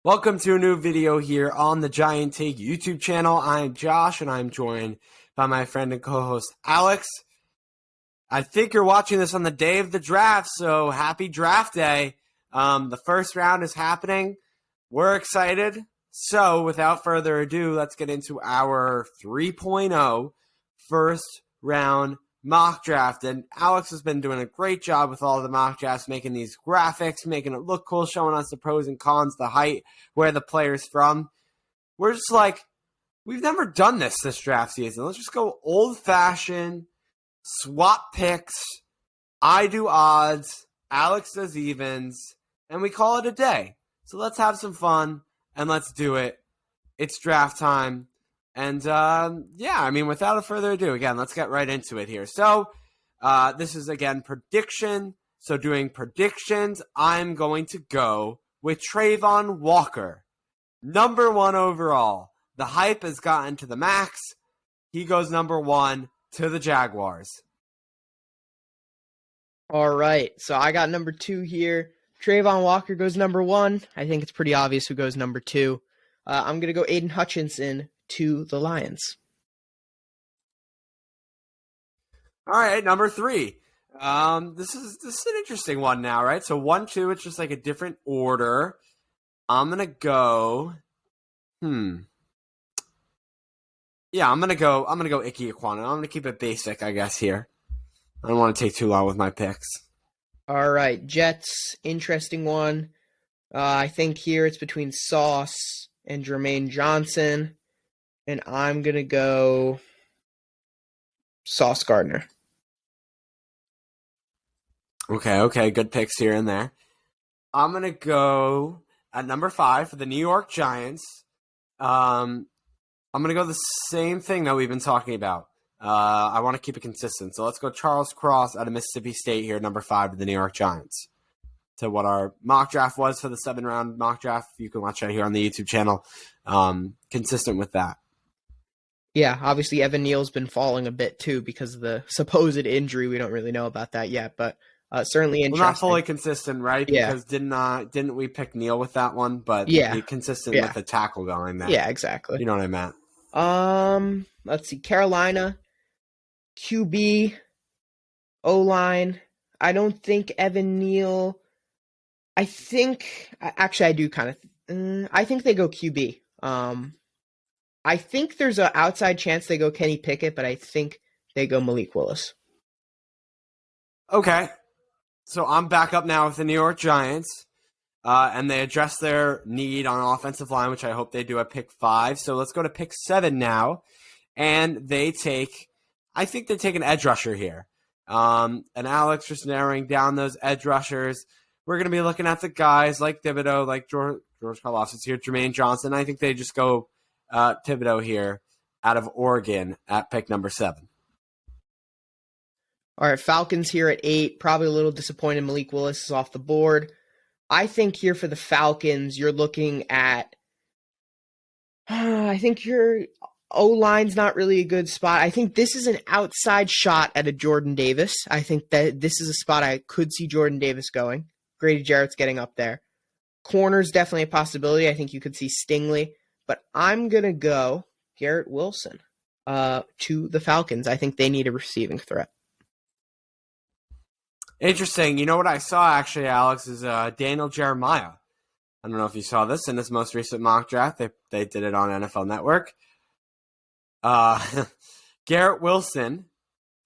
Welcome to a new video here on the Giant Take YouTube channel. I'm Josh, and I'm joined by my friend and co-host Alex. I think you're watching this on the day of the draft, so happy draft day. The first round is happening. We're excited. So without further ado, let's get into our 3.0 first round mock draft. And Alex has been doing a great job with all the mock drafts, making these graphics, making it look cool, showing us the pros and cons, the height, where the player's from. We're just like, we've never done this draft season. Let's just go old-fashioned, swap picks. I do odds, Alex does evens, and we call it a day. So let's have some fun, and let's do it. It's draft time. And, without further ado, again, let's get right into it here. So, this is, again, prediction. So, doing predictions, I'm going to go with Trayvon Walker. Number 1 overall. The hype has gotten to the max. He goes number 1 to the Jaguars. All right, so I got number 2 here. Trayvon Walker goes number 1. I think it's pretty obvious who goes number 2. I'm going to go Aiden Hutchinson to the Lions. All right, number 3. This is an interesting one now, right? So 1, 2, it's just like a different order. I'm gonna go. Yeah, I'm gonna go Ike Ekwonu. I'm gonna keep it basic, I guess. Here, I don't want to take too long with my picks. All right, Jets. Interesting one. I think here it's between Sauce and Jermaine Johnson. And I'm going to go Sauce Gardner. Okay. Good picks here and there. I'm going to go at number 5 for the New York Giants. I'm going to go the same thing that we've been talking about. I want to keep it consistent. So let's go Charles Cross out of Mississippi State here, number 5 to the New York Giants. To what our mock draft was for the 7-round mock draft. You can watch that here on the YouTube channel. Consistent with that. Yeah, obviously Evan Neal's been falling a bit too because of the supposed injury. We don't really know about that yet, but certainly interesting. Well, not fully consistent, right? Yeah. Because didn't we pick Neal with that one? But yeah, be consistent with the tackle going there. Yeah, exactly. You know what I meant. Let's see. Carolina, QB, O-line. I don't think Evan Neal. I think I do kind of. I think they go QB. I think there's an outside chance they go Kenny Pickett, but I think they go Malik Willis. Okay. So I'm back up now with the New York Giants, and they address their need on offensive line, which I hope they do at pick 5. So let's go to pick 7 now, and I think they take an edge rusher here. And Alex just narrowing down those edge rushers. We're going to be looking at the guys like Thibodeau, like George Karlaftis here, Jermaine Johnson. I think they just go Thibodeau here out of Oregon at pick number 7. All right, Falcons here at 8. Probably a little disappointed Malik Willis is off the board. I think here for the Falcons, you're looking at I think your O-line's not really a good spot. I think this is an outside shot at a Jordan Davis. I think that this is a spot I could see Jordan Davis going. Grady Jarrett's getting up there. Corner's definitely a possibility. I think you could see Stingley. But I'm going to go Garrett Wilson to the Falcons. I think they need a receiving threat. Interesting. You know what I saw, actually, Alex, is Daniel Jeremiah. I don't know if you saw this in this most recent mock draft. They did it on NFL Network. Garrett Wilson,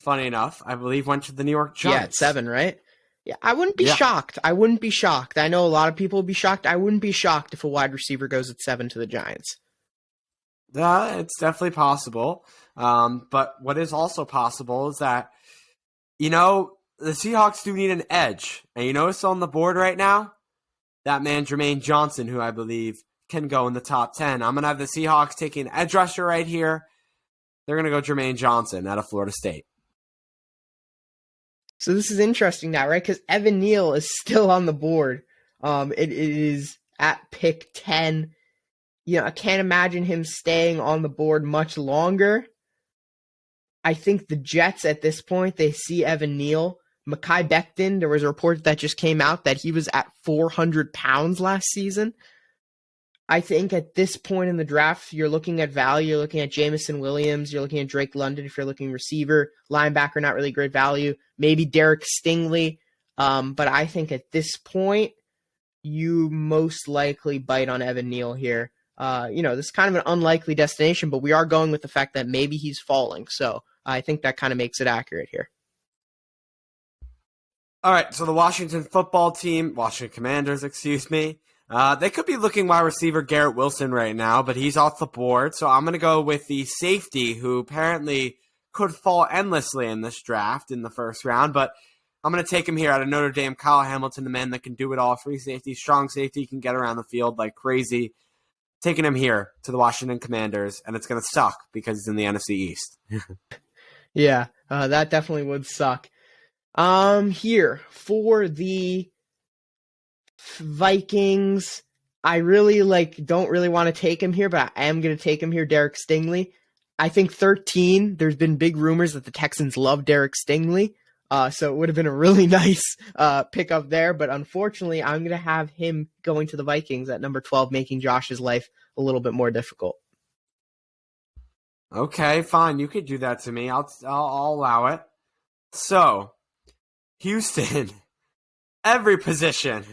funny enough, I believe went to the New York Giants. Yeah, at 7, right? Yeah, I wouldn't be shocked. I wouldn't be shocked. I know a lot of people would be shocked. I wouldn't be shocked if a wide receiver goes at 7 to the Giants. It's definitely possible. But what is also possible is that, the Seahawks do need an edge. And you know who's on the board right now? That man, Jermaine Johnson, who I believe can go in the top 10. I'm going to have the Seahawks taking an edge rusher right here. They're going to go Jermaine Johnson out of Florida State. So this is interesting now, right? Because Evan Neal is still on the board. It is at pick 10. I can't imagine him staying on the board much longer. I think the Jets at this point, they see Evan Neal. Mekhi Becton, there was a report that just came out that he was at 400 pounds last season. I think at this point in the draft, you're looking at value. You're looking at Jamison Williams. You're looking at Drake London if you're looking receiver. Linebacker, not really great value. Maybe Derek Stingley. But I think at this point, you most likely bite on Evan Neal here. This is kind of an unlikely destination, but we are going with the fact that maybe he's falling. So I think that kind of makes it accurate here. All right, so the Washington Commanders, they could be looking wide receiver Garrett Wilson right now, but he's off the board. So I'm going to go with the safety who apparently could fall endlessly in this draft in the first round, but I'm going to take him here out of Notre Dame, Kyle Hamilton, the man that can do it all. Free safety, strong safety, can get around the field like crazy. Taking him here to the Washington Commanders, and it's going to suck because he's in the NFC East. Yeah, that definitely would suck. Here for the Vikings, I really don't really want to take him here, but I am going to take him here, Derek Stingley. I think 13, there's been big rumors that the Texans love Derek Stingley, so it would have been a really nice pickup there, but unfortunately, I'm going to have him going to the Vikings at number 12, making Josh's life a little bit more difficult. Okay, fine, you could do that to me. I'll allow it. So, Houston, every position.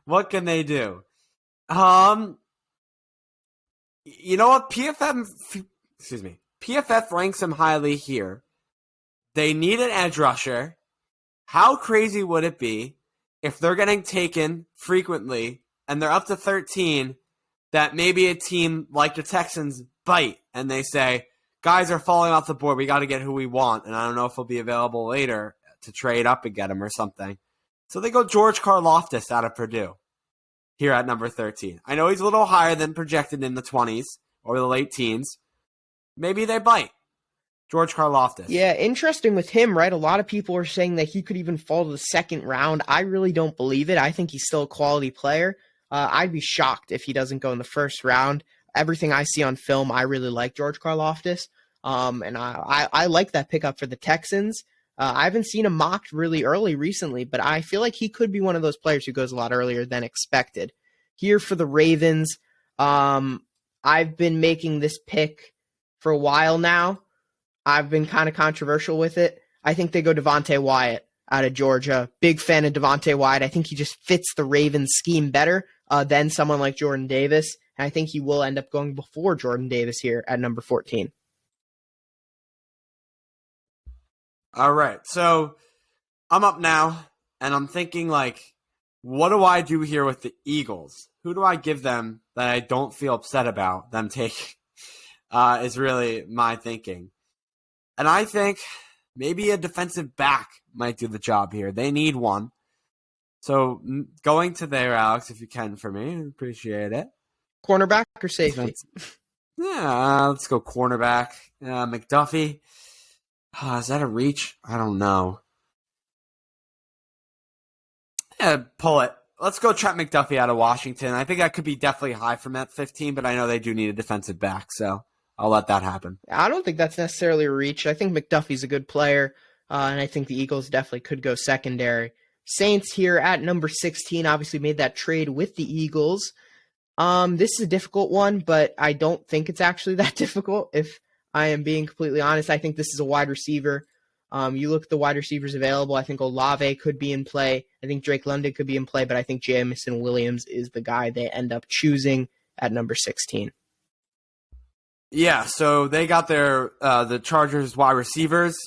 What can they do? You know what? PFF ranks them highly here. They need an edge rusher. How crazy would it be if they're getting taken frequently and they're up to 13 that maybe a team like the Texans bite and they say, guys are falling off the board. We got to get who we want. And I don't know if he'll be available later to trade up and get him or something. So they go George Karlaftis out of Purdue here at number 13. I know he's a little higher than projected in the 20s or the late teens. Maybe they bite. George Karlaftis. Yeah, interesting with him, right? A lot of people are saying that he could even fall to the second round. I really don't believe it. I think he's still a quality player. I'd be shocked if he doesn't go in the first round. Everything I see on film, I really like George Karlaftis. And I like that pickup for the Texans. I haven't seen him mocked really early recently, but I feel like he could be one of those players who goes a lot earlier than expected. Here for the Ravens, I've been making this pick for a while now. I've been kind of controversial with it. I think they go Devontae Wyatt out of Georgia. Big fan of Devontae Wyatt. I think he just fits the Ravens scheme better than someone like Jordan Davis. And I think he will end up going before Jordan Davis here at number 14. All right, so I'm up now, and I'm thinking, what do I do here with the Eagles? Who do I give them that I don't feel upset about them taking is really my thinking. And I think maybe a defensive back might do the job here. They need one. So going to there, Alex, if you can for me, appreciate it. Cornerback or safety? Yeah, let's go cornerback. McDuffie. Is that a reach? I don't know. Yeah, pull it. Let's go Trent McDuffie out of Washington. I think that could be definitely high from at 15, but I know they do need a defensive back, so I'll let that happen. I don't think that's necessarily a reach. I think McDuffie's a good player, and I think the Eagles definitely could go secondary. Saints here at number 16 obviously made that trade with the Eagles. This is a difficult one, but I don't think it's actually that difficult, if I am being completely honest. I think this is a wide receiver. You look at the wide receivers available. I think Olave could be in play. I think Drake London could be in play, but I think Jamison Williams is the guy they end up choosing at number 16. Yeah, so they got their the Chargers wide receivers.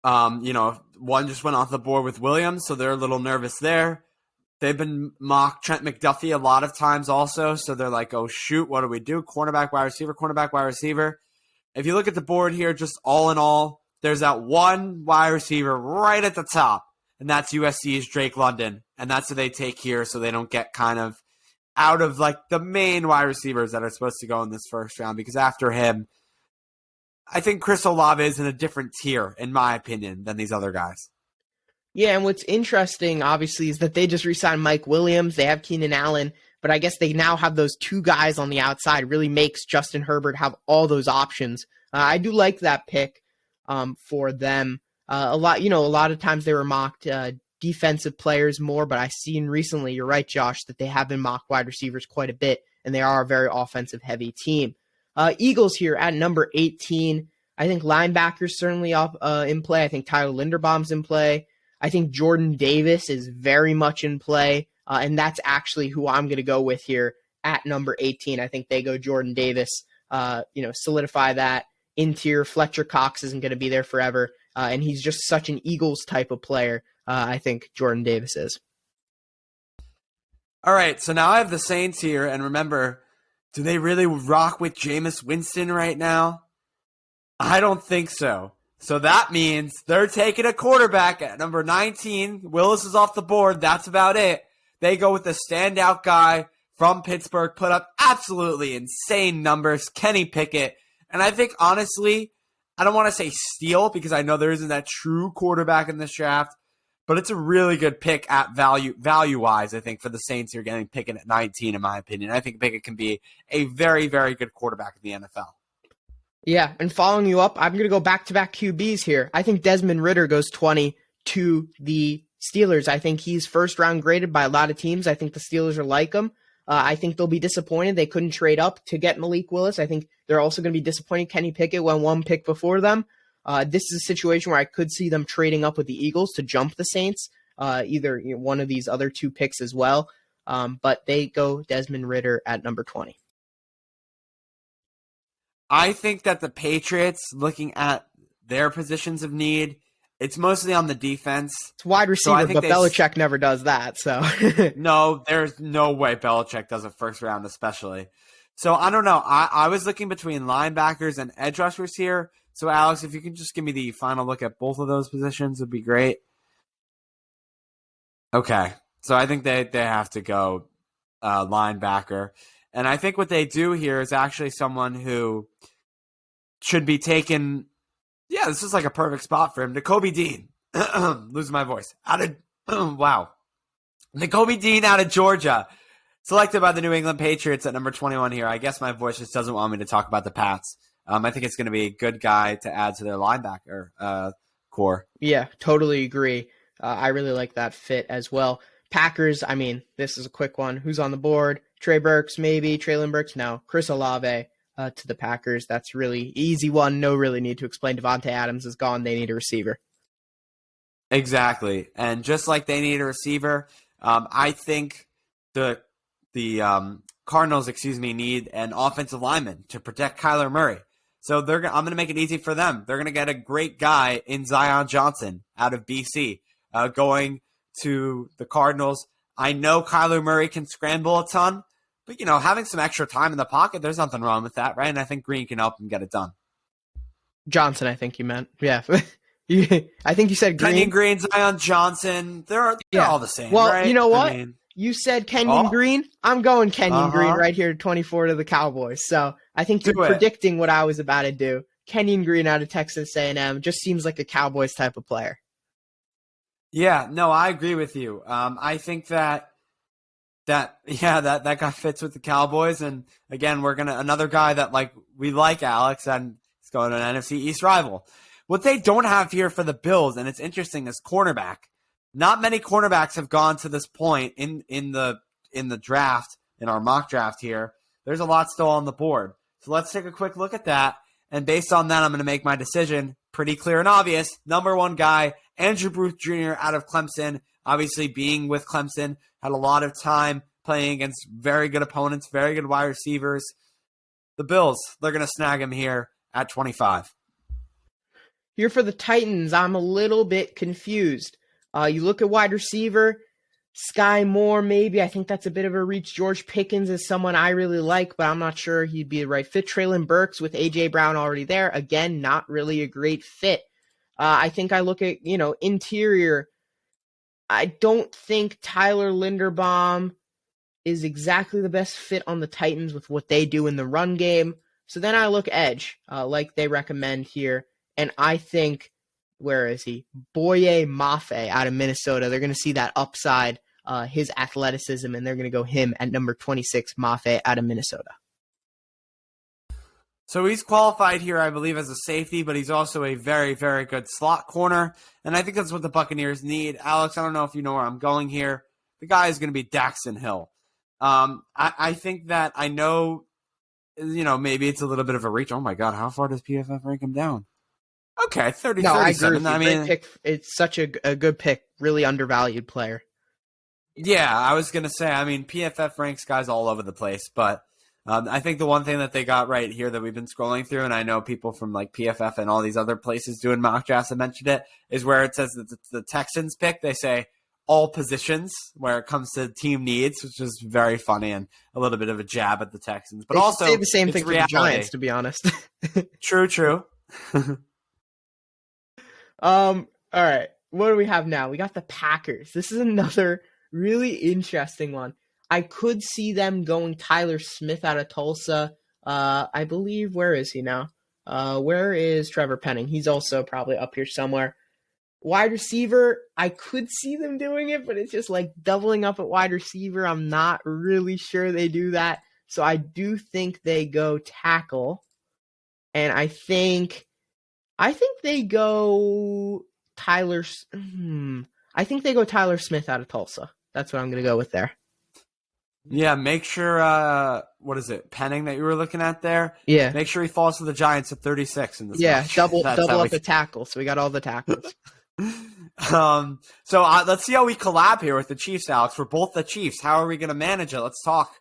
One just went off the board with Williams, so they're a little nervous there. They've been mocked Trent McDuffie a lot of times also, so they're like, oh, shoot, what do we do? Cornerback, wide receiver. If you look at the board here, just all in all, there's that one wide receiver right at the top, and that's USC's Drake London, and that's what they take here so they don't get kind of out of the main wide receivers that are supposed to go in this first round, because after him, I think Chris Olave is in a different tier, in my opinion, than these other guys. Yeah, and what's interesting, obviously, is that they just re-signed Mike Williams. They have Keenan Allen, but I guess they now have those two guys on the outside. Really makes Justin Herbert have all those options. I do like that pick for them. A lot of times they were mocked defensive players more, but I've seen recently, you're right, Josh, that they have been mocked wide receivers quite a bit, and they are a very offensive-heavy team. Eagles here at number 18. I think linebackers certainly up in play. I think Tyler Linderbaum's in play. I think Jordan Davis is very much in play, and that's actually who I'm going to go with here at number 18. I think they go Jordan Davis, solidify that. Interior, Fletcher Cox isn't going to be there forever, and he's just such an Eagles type of player. I think Jordan Davis is. All right, so now I have the Saints here, and remember, do they really rock with Jameis Winston right now? I don't think so. So that means they're taking a quarterback at number 19. Willis is off the board. That's about it. They go with the standout guy from Pittsburgh, put up absolutely insane numbers, Kenny Pickett. And I think, honestly, I don't want to say steal because I know there isn't that true quarterback in this draft, but it's a really good pick at value-wise, I think, for the Saints here getting Pickett at 19, in my opinion. I think Pickett can be a very, very good quarterback in the NFL. Yeah, and following you up, I'm going to go back-to-back QBs here. I think Desmond Ritter goes 20 to the Steelers. I think he's first-round graded by a lot of teams. I think the Steelers are like him. I think they'll be disappointed they couldn't trade up to get Malik Willis. I think they're also going to be disappointed Kenny Pickett went one pick before them. This is a situation where I could see them trading up with the Eagles to jump the Saints, either one of these other two picks as well. But they go Desmond Ritter at number 20. I think that the Patriots, looking at their positions of need, it's mostly on the defense. It's wide receiver, but Belichick never does that. So no, there's no way Belichick does a first round, especially. So I don't know. I was looking between linebackers and edge rushers here. So Alex, if you can just give me the final look at both of those positions, would be great. Okay, so I think they have to go linebacker. And I think what they do here is actually someone who should be taken. Yeah, this is like a perfect spot for him. Nakobe Dean. Losing my voice. Wow. Nakobe Dean out of Georgia. Selected by the New England Patriots at number 21 here. I guess my voice just doesn't want me to talk about the Pats. I think it's going to be a good guy to add to their linebacker core. Yeah, totally agree. I really like that fit as well. Packers, I mean, this is a quick one. Who's on the board? Trey Burks, maybe. Traylon Burks? No. Chris Olave to the Packers. That's really easy one. No really need to explain. Devontae Adams is gone. They need a receiver. Exactly. And just like they need a receiver, I think the Cardinals, need an offensive lineman to protect Kyler Murray. So I'm going to make it easy for them. They're going to get a great guy in Zion Johnson out of BC going to the Cardinals. I know Kyler Murray can scramble a ton, but, having some extra time in the pocket, there's nothing wrong with that, right? And I think Green can help him get it done. Johnson, I think you meant. Yeah. I think you said Green. Kenyon Green, Zion Johnson, they're all the same, well, right? You know what? You said Kenyon Green. I'm going Kenyon Green right here, 24 to the Cowboys. So I think you're predicting what I was about to do. Kenyon Green out of Texas A&M just seems like a Cowboys type of player. Yeah, no, I agree with you. I think that guy fits with the Cowboys, and again, we're another guy that we like, Alex, and he's going to an NFC East rival. What they don't have here for the Bills, and it's interesting, is cornerback. Not many cornerbacks have gone to this point in the draft, in our mock draft here. There's a lot still on the board. So let's take a quick look at that. And based on that, I'm going to make my decision pretty clear and obvious. Number one guy, Andrew Booth Jr. out of Clemson. Obviously being with Clemson, had a lot of time playing against very good opponents, very good wide receivers. The Bills, they're going to snag him here at 25. Here for the Titans, I'm a little bit confused. You look at wide receiver, Sky Moore, maybe. I think that's a bit of a reach. George Pickens is someone I really like, but I'm not sure he'd be the right fit. Traylon Burks with A.J. Brown already there. Again, not really a great fit. I think I look at, interior. I don't think Tyler Linderbaum is exactly the best fit on the Titans with what they do in the run game. So then I look edge, like they recommend here. And I think, where is he? Boye Mafe out of Minnesota. They're going to see that upside, his athleticism, and they're going to go him at number 26, Mafe out of Minnesota. So he's qualified here, I believe, as a safety, but he's also a very, very good slot corner. And I think that's what the Buccaneers need. Alex, I don't know if you know where I'm going here. The guy is going to be Daxton Hill. I think that I know, maybe it's a little bit of a reach. Oh my God, how far does PFF rank him down? Okay, 30, No, I agree 37. with you. I Great mean, pick. It's such a good pick. Really undervalued player. yeah, I was going to say, I mean, PFF ranks guys all over the place, but I think the one thing that they got right here that we've been scrolling through, and I know people from like PFF and all these other places doing mock drafts have mentioned it, is where it says that the Texans pick, they say all positions where it comes to team needs, which is very funny and a little bit of a jab at the Texans. But They also, say the same thing for reality. the Giants, to be honest. True. All right. What do we have now? We got the Packers. This is another really interesting one. I could see them going Tyler Smith out of Tulsa. I believe, where is he now? Where is Trevor Penning? He's also probably up here somewhere. Wide receiver, I could see them doing it, but it's just like doubling up at wide receiver. I'm not really sure they do that. So I do think they go tackle. And I think they go Tyler. I think they go Tyler Smith out of Tulsa. That's what I'm going to go with there. Yeah, make sure, what is it, Penning that you were looking at there? Yeah. Make sure he falls to the Giants at 36 in this match. double up the tackles. So we got all the tackles. So let's see how we collab here with the Chiefs, Alex. We're both the Chiefs. How are we going to manage it? Let's talk.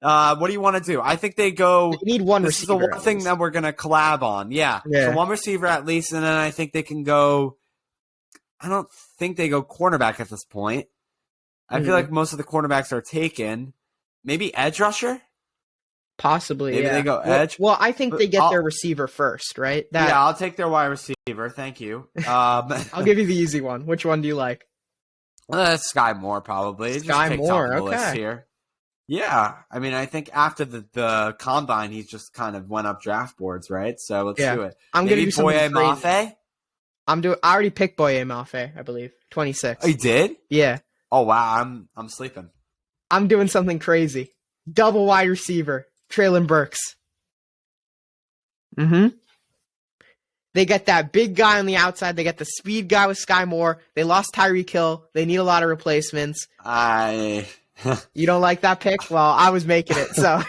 What do you want to do? I think they go. They need one this receiver. This is the one thing that we're going to collab on. Yeah. So one receiver at least, and then I think they can go. I don't think they go cornerback at this point. I feel like most of the cornerbacks are taken. Maybe edge rusher? Possibly, Maybe they go edge. Well, I think they get their receiver first, right? Yeah, I'll take their wide receiver. Thank you. I'll give you the easy one. Which one do you like? Sky Moore, probably. Sky Moore, okay. List here. Yeah, I mean, I think after the combine, he just kind of went up draft boards, right? So let's do it. I'm going to do something Boye crazy. I already picked Boye Mafe, I believe. 26. Oh, you did? Yeah. Oh wow, I'm sleeping. I'm doing something crazy. Double wide receiver, Traylon Burks. They get that big guy on the outside. They get the speed guy with Sky Moore. They lost Tyreek Hill. They need a lot of replacements. You don't like that pick? Well, I was making it, so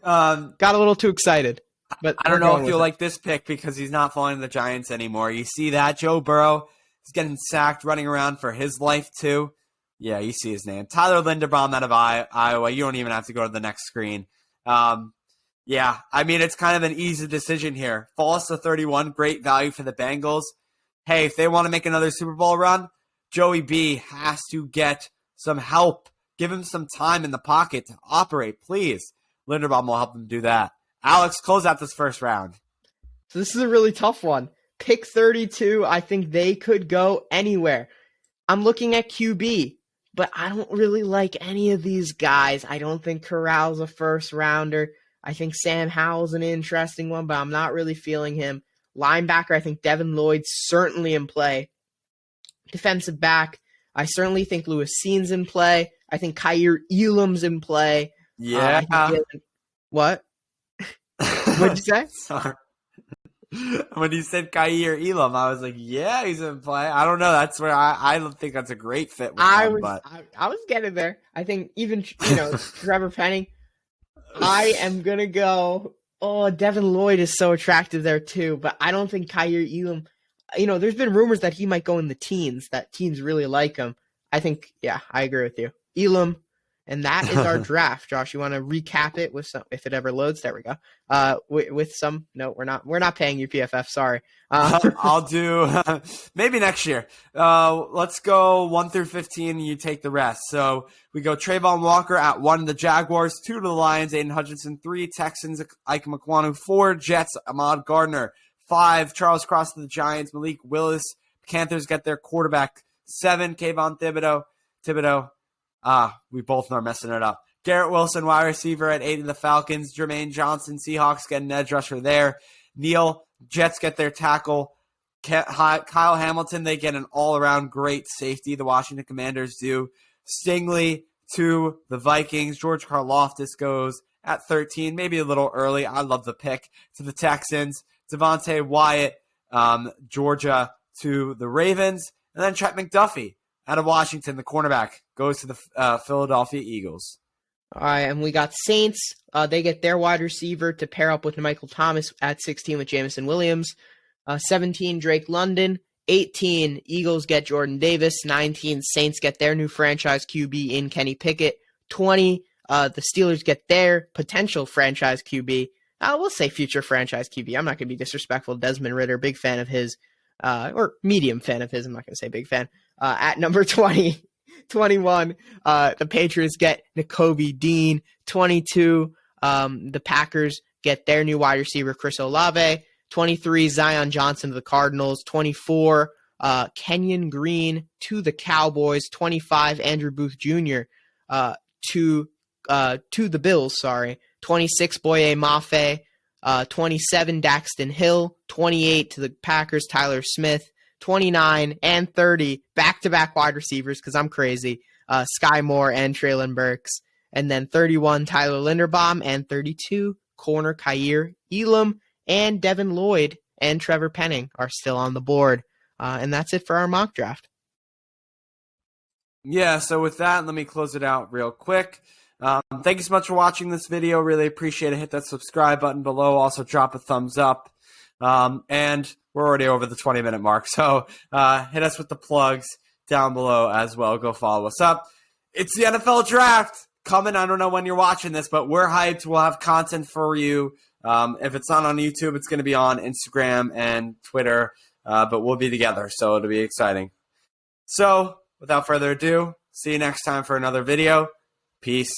got a little too excited. But I don't know if you'll like this pick because he's not following the Giants anymore. You see that? Joe Burrow is getting sacked, running around for his life too. Yeah, you see his name. Tyler Linderbaum out of Iowa. You don't even have to go to the next screen. Yeah, I mean, it's kind of an easy decision here. Falls to 31, great value for the Bengals. Hey, if they want to make another Super Bowl run, Joey B has to get some help. Give him some time in the pocket to operate, please. Linderbaum will help them do that. Alex, close out this first round. So this is a really tough one. Pick 32, I think they could go anywhere. I'm looking at QB, but I don't really like any of these guys. I don't think Corral's a first rounder. I think Sam Howell's an interesting one, but I'm not really feeling him. Linebacker, I think Devin Lloyd's certainly in play. Defensive back, I certainly think Lewis Seen's in play. I think Kaiir Elam's in play. Yeah. What? What'd you say? Sorry. When you said Kaiir Elam, I was like, yeah, he's in play. I don't know. That's where I don't think that's a great fit with him. I was getting there. I think even, Trevor Penning, I am going to go, Devin Lloyd is so attractive there too, but I don't think Kaiir Elam, there's been rumors that he might go in the teens, that teams really like him. I think, yeah, I agree with you. Elam, and that is our draft. Josh, you want to recap it with some, if it ever loads? There we go. With some, no, we're not paying you PFF. Sorry. I'll do maybe next year. Let's go 1 through 15. And you take the rest. So we go Trayvon Walker at 1, the Jaguars, 2 to the Lions, Aiden Hutchinson, 3 Texans, Ike Makwanu, 4 Jets, Ahmad Gardner, 5 Charles Cross to the Giants, Malik Willis. Panthers get their quarterback, 7 Kayvon Thibodeau. We both are messing it up. Garrett Wilson, wide receiver at 8 of the Falcons. Jermaine Johnson, Seahawks get an edge rusher there. Neal, Jets get their tackle. Kyle Hamilton, they get an all-around great safety. The Washington Commanders do. Stingley to the Vikings. George Karlaftis goes at 13, maybe a little early. I love the pick. To the Texans. Devontae Wyatt, Georgia to the Ravens. And then Trent McDuffie out of Washington, the cornerback, goes to the Philadelphia Eagles. All right, and we got Saints. They get their wide receiver to pair up with Michael Thomas at 16 with Jamison Williams. 17, Drake London. 18, Eagles get Jordan Davis. 19, Saints get their new franchise QB in Kenny Pickett. 20, the Steelers get their potential franchise QB. We'll say future franchise QB. I'm not going to be disrespectful. Desmond Ritter, big fan of his, or medium fan of his. I'm not going to say big fan. At number 20. 21, the Patriots get Nakobe Dean. 22, the Packers get their new wide receiver, Chris Olave. 23, Zion Johnson to the Cardinals. 24, Kenyon Green to the Cowboys. 25, Andrew Booth Jr. To the Bills, sorry. 26, Boye Mafe. 27, Daxton Hill. 28 to the Packers, Tyler Smith. 29 and 30, back-to-back wide receivers, because I'm crazy, Sky Moore and Treylon Burks. And then 31, Tyler Linderbaum, and 32, corner Kaiir Elam, and Devin Lloyd and Trevor Penning are still on the board. And that's it for our mock draft. Yeah, so with that, let me close it out real quick. Thank you so much for watching this video. Really appreciate it. Hit that subscribe button below. Also, drop a thumbs up. And we're already over the 20-minute mark, so hit us with the plugs down below as well. Go follow us up. It's the NFL Draft coming. I don't know when you're watching this, but we're hyped. We'll have content for you. If it's not on YouTube, it's going to be on Instagram and Twitter, but we'll be together, so it'll be exciting. So, without further ado, see you next time for another video. Peace.